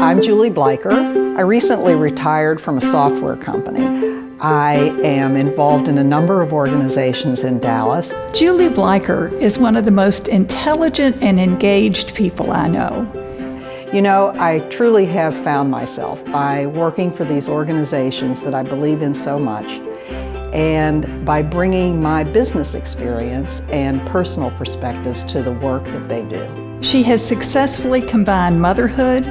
I'm Julie Bleicher. I recently retired from a software company. I am involved in a number of organizations in Dallas. Julie Bleicher is one of the most intelligent and engaged people I know. You know, I truly have found myself by working for these organizations that I believe in so much, and by bringing my business experience and personal perspectives to the work that they do. She has successfully combined motherhood,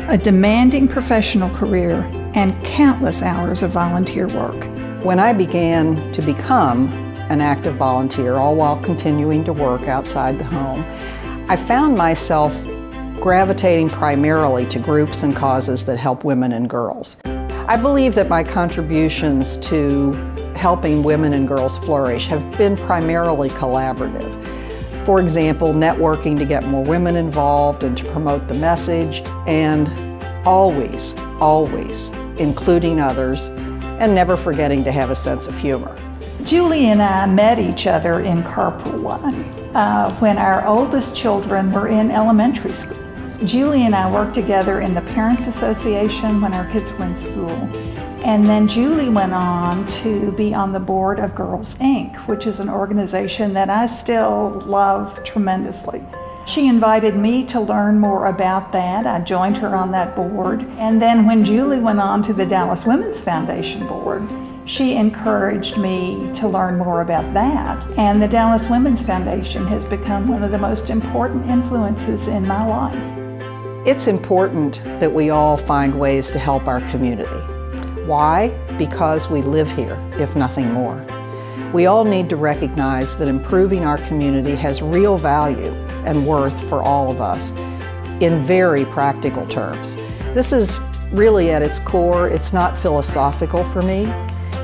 a demanding professional career, and countless hours of volunteer work. When I began to become an active volunteer, all while continuing to work outside the home, I found myself gravitating primarily to groups and causes that help women and girls. I believe that my contributions to helping women and girls flourish have been primarily collaborative. For example, networking to get more women involved and to promote the message, and always including others and never forgetting to have a sense of humor. Julie and I met each other in carpool when our oldest children were in elementary school. Julie and I worked together in the Parents Association when our kids were in school. And then Julie went on to be on the board of Girls Inc., which is an organization that I still love tremendously. She invited me to learn more about that. I joined her on that board. And then when Julie went on to the Dallas Women's Foundation board, she encouraged me to learn more about that. And the Dallas Women's Foundation has become one of the most important influences in my life. It's important that we all find ways to help our community. Why? Because we live here, if nothing more. We all need to recognize that improving our community has real value and worth for all of us in very practical terms. This is really at its core, it's not philosophical for me.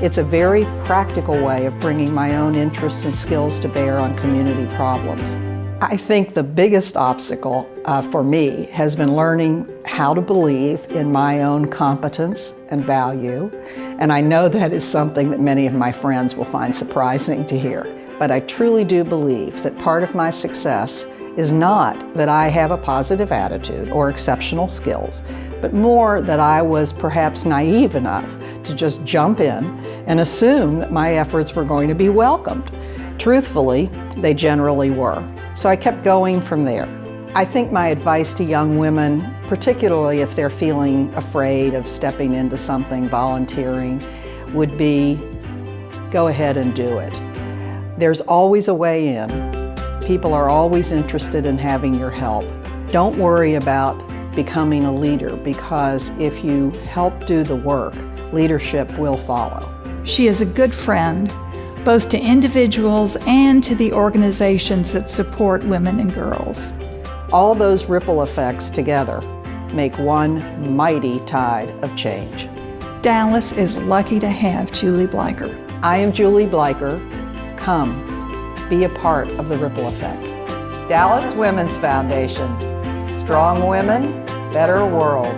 It's a very practical way of bringing my own interests and skills to bear on community problems. I think the biggest obstacle for me has been learning how to believe in my own competence and value, and I know that is something that many of my friends will find surprising to hear. But I truly do believe that part of my success is not that I have a positive attitude or exceptional skills, but more that I was perhaps naive enough to just jump in and assume that my efforts were going to be welcomed. Truthfully, they generally were. So I kept going from there. I think my advice to young women, particularly if they're feeling afraid of stepping into something, volunteering, would be go ahead and do it. There's always a way in. People are always interested in having your help. Don't worry about becoming a leader, because if you help do the work, leadership will follow. She is a good friend, both to individuals and to the organizations that support women and girls. All those ripple effects together make one mighty tide of change. Dallas is lucky to have Julie Bleicher. I am Julie Bleicher. Come, be a part of the ripple effect. Dallas Women's Foundation. Strong women, better world.